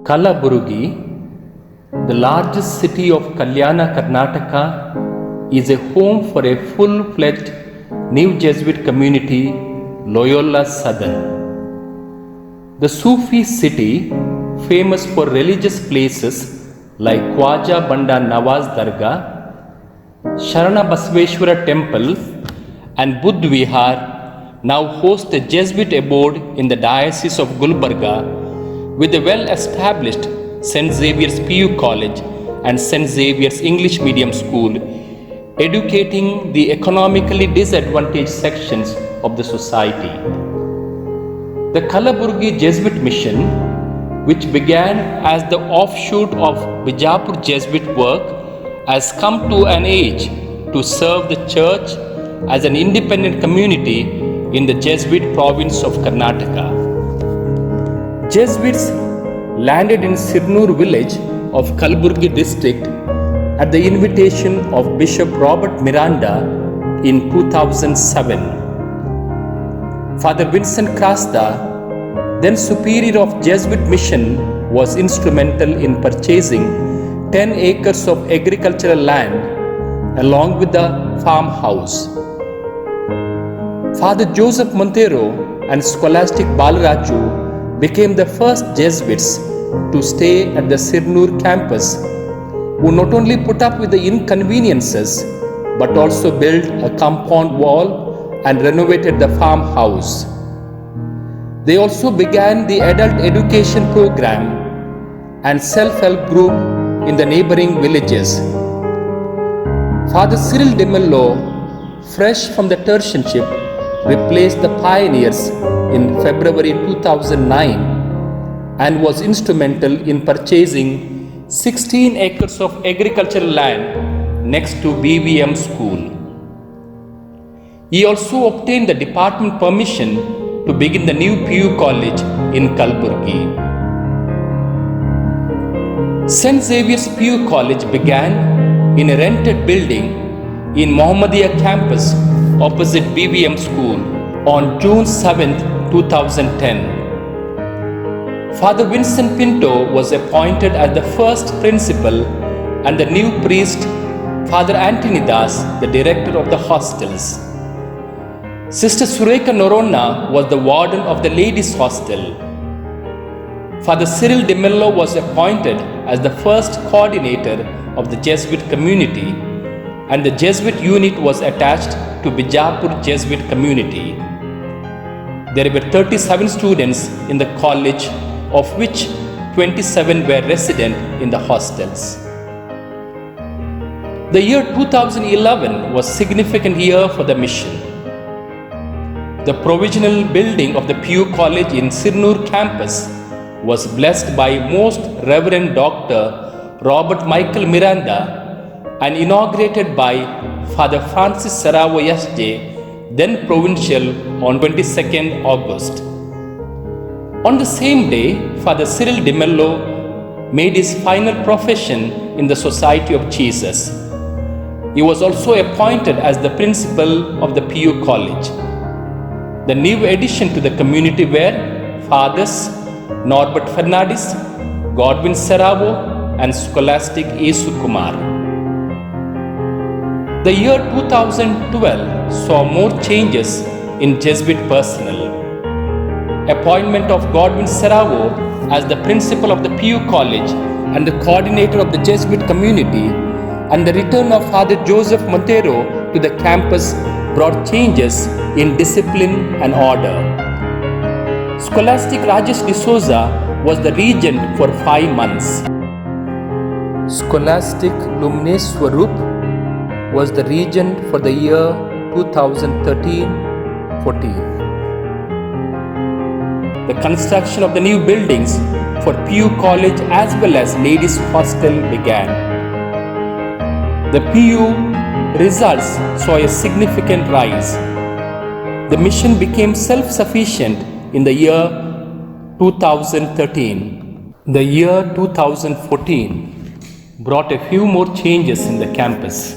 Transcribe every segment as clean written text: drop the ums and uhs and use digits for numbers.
Kalaburgi, the largest city of Kalyana, Karnataka, is a home for a full-fledged new Jesuit community, Loyola Southern. The Sufi city, famous for religious places like Khwaja Banda Nawaz Dargah, Sharana Basveshwara Temple and Buddh Vihar, now hosts a Jesuit abode in the Diocese of Gulbarga with a well-established St. Xavier's PU College and St. Xavier's English Medium School, educating the economically disadvantaged sections of the society. The Kalaburgi Jesuit Mission, which began as the offshoot of Bijapur Jesuit work, has come to an age to serve the church as an independent community in the Jesuit province of Karnataka. Jesuits landed in Sirnur village of Kalaburgi district at the invitation of Bishop Robert Miranda in 2007. Father Vincent Crasta, then superior of Jesuit mission, was instrumental in purchasing 10 acres of agricultural land along with the farmhouse. Father Joseph Montero and Scholastic Balaraju became the first Jesuits to stay at the Sirnur campus, who not only put up with the inconveniences but also built a compound wall and renovated the farmhouse. They also began the adult education program and self-help group in the neighboring villages. Father Cyril de Mello, fresh from the tertianship, replaced the pioneers in February 2009 and was instrumental in purchasing 16 acres of agricultural land next to BVM school. He also obtained the department permission to begin the new PU college in Kalaburgi. St. Xavier's PU College began in a rented building in Mohammedia campus opposite BVM school on June 7, 2010. Father Vincent Pinto was appointed as the first principal and the new priest, Father Antony Das, the director of the hostels. Sister Sureka Noronna was the warden of the ladies' hostel. Father Cyril de Mello was appointed as the first coordinator of the Jesuit community, and the Jesuit unit was attached to Bijapur Jesuit community. There were 37 students in the college, of which 27 were resident in the hostels. The year 2011 was a significant year for the mission. The provisional building of the PU College in Sirnur campus was blessed by Most Reverend Dr. Robert Michael Miranda and inaugurated by Father Francis Saravo SJ, then provincial, on 22nd August. On the same day, Father Cyril de Mello made his final profession in the Society of Jesus. He was also appointed as the principal of the PU College. The new addition to the community were Fathers Norbert Fernandez, Godwin Saravo, and Scholastic Yesu Kumar. The year 2012 saw more changes in Jesuit personnel. Appointment of Godwin Saravo as the principal of the PU College and the coordinator of the Jesuit community, and the return of Father Joseph Montero to the campus brought changes in discipline and order. Scholastic Rajesh D'Souza was the regent for 5 months. Scholastic Lumne Swarup was the regent for the year 2013-14. The construction of the new buildings for PU College as well as ladies' hostel began. The PU results saw a significant rise. The mission became self-sufficient in the year 2013. The year 2014 brought a few more changes in the campus.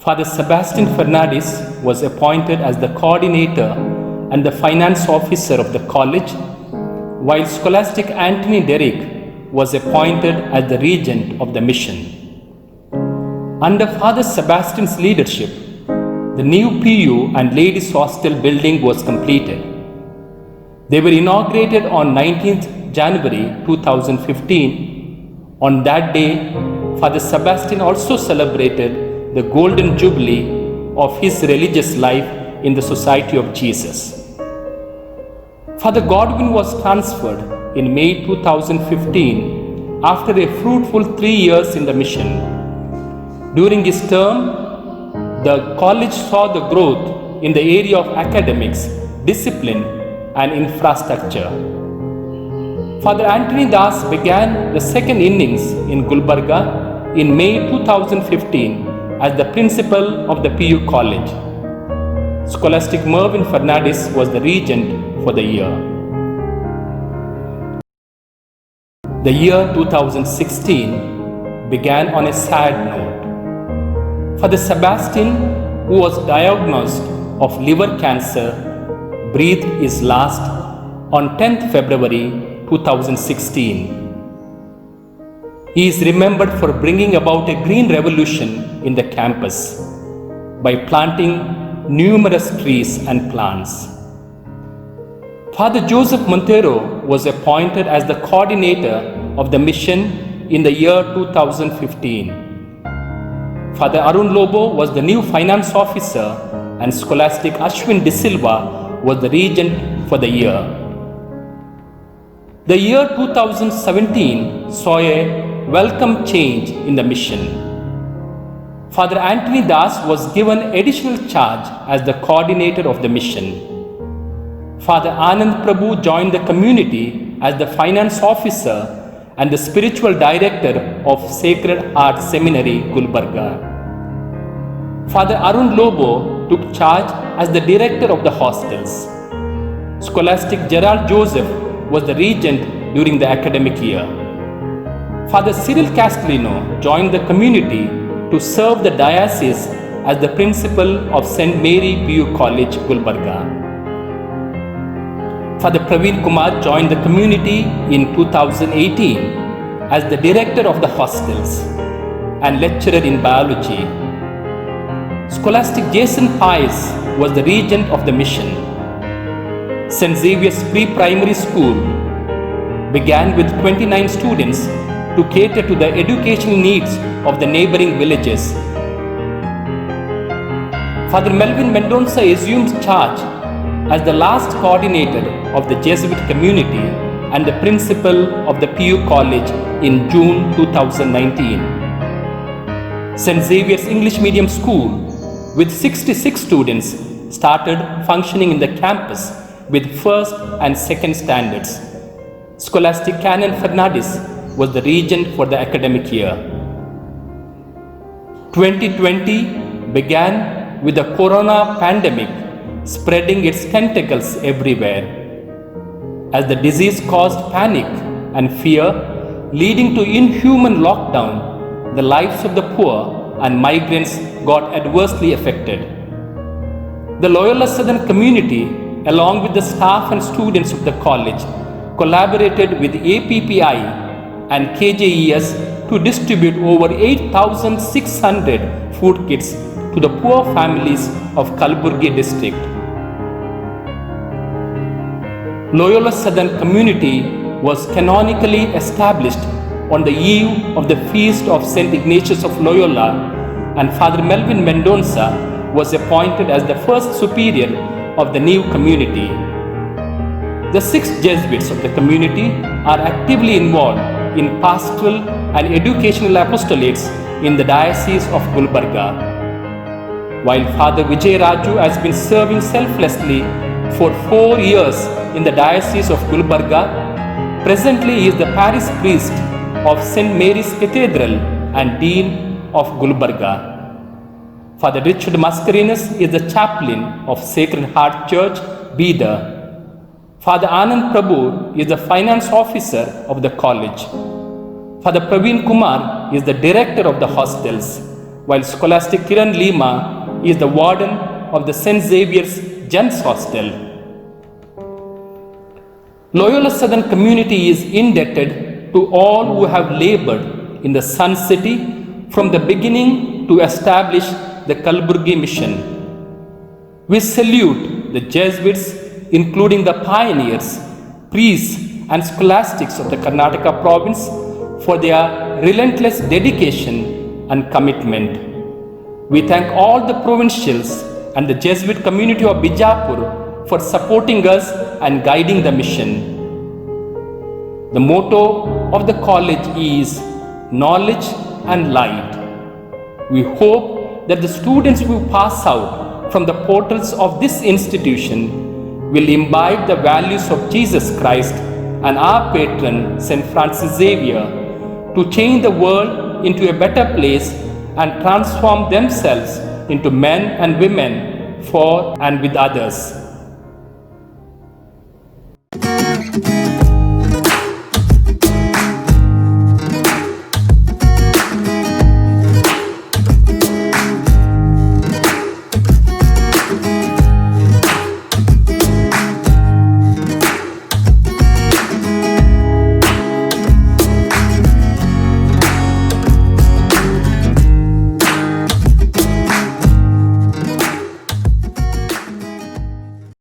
Father Sebastian Fernandez was appointed as the coordinator and the finance officer of the college, while Scholastic Anthony Derrick was appointed as the regent of the mission. Under Father Sebastian's leadership, the new PU and ladies' hostel building was completed. They were inaugurated on 19th January 2015. On that day, Father Sebastian also celebrated the Golden Jubilee of his religious life in the Society of Jesus. Father Godwin was transferred in May 2015 after a fruitful 3 years in the mission. During his term, the college saw the growth in the area of academics, discipline, and infrastructure. Father Anthony Das began the second innings in Gulbarga in May 2015 as the principal of the PU College. Scholastic Mervyn Fernandez was the regent for the year. The year 2016 began on a sad note. Father Sebastian, who was diagnosed of liver cancer, breathed his last on 10th February 2016. He is remembered for bringing about a green revolution in the campus by planting numerous trees and plants. Father Joseph Montero was appointed as the coordinator of the mission in the year 2015. Father Arun Lobo was the new finance officer and Scholastic Ashwin De Silva was the regent for the year. The year 2017 saw a welcome change in the mission. Father Anthony Das was given additional charge as the coordinator of the mission. Father Anand Prabhu joined the community as the finance officer and the spiritual director of Sacred Heart Seminary, Gulbarga. Father Arun Lobo took charge as the director of the hostels. Scholastic Gerald Joseph was the regent during the academic year. Father Cyril Castellino joined the community to serve the diocese as the principal of St. Mary PU College, Gulbarga. Father Praveen Kumar joined the community in 2018 as the director of the hostels and lecturer in biology. Scholastic Jason Pius was the regent of the mission. St. Xavier's Pre-Primary School began with 29 students to cater to the educational needs of the neighboring villages. Father Melvin Mendonça assumes charge as the last coordinator of the Jesuit community and the principal of the PU College in June 2019. St. Xavier's English Medium School with 66 students started functioning in the campus with first and second standards. Scholastic Canon Fernandez was the regent for the academic year. 2020 began with the corona pandemic spreading its tentacles everywhere. As the disease caused panic and fear, leading to inhuman lockdown, the lives of the poor and migrants got adversely affected. The Loyola Southern community, along with the staff and students of the college, collaborated with APPI and KJES to distribute over 8,600 food kits to the poor families of Kalaburgi district. Loyola Southern community was canonically established on the eve of the feast of St. Ignatius of Loyola, and Father Melvin Mendonça was appointed as the first superior of the new community. The 6 Jesuits of the community are actively involved in pastoral and educational apostolates in the Diocese of Gulbarga. While Father Vijay Raju has been serving selflessly for 4 years in the Diocese of Gulbarga, presently he is the parish priest of St. Mary's Cathedral and Dean of Gulbarga. Father Richard Mascarenhas is the chaplain of Sacred Heart Church, Bidar. Father Anand Prabhu is the finance officer of the college. Father Praveen Kumar is the director of the hostels, while Scholastic Kiran Lima is the warden of the St. Xavier's Gents Hostel. Loyola Southern community is indebted to all who have labored in the Sun City from the beginning to establish the Kalburgi mission. We salute the Jesuits, including the pioneers, priests, and scholastics of the Karnataka province for their relentless dedication and commitment. We thank all the provincials and the Jesuit community of Bijapur for supporting us and guiding the mission. The motto of the college is knowledge and light. We hope that the students who pass out from the portals of this institution will imbibe the values of Jesus Christ and our patron, St. Francis Xavier, to change the world into a better place and transform themselves into men and women for and with others.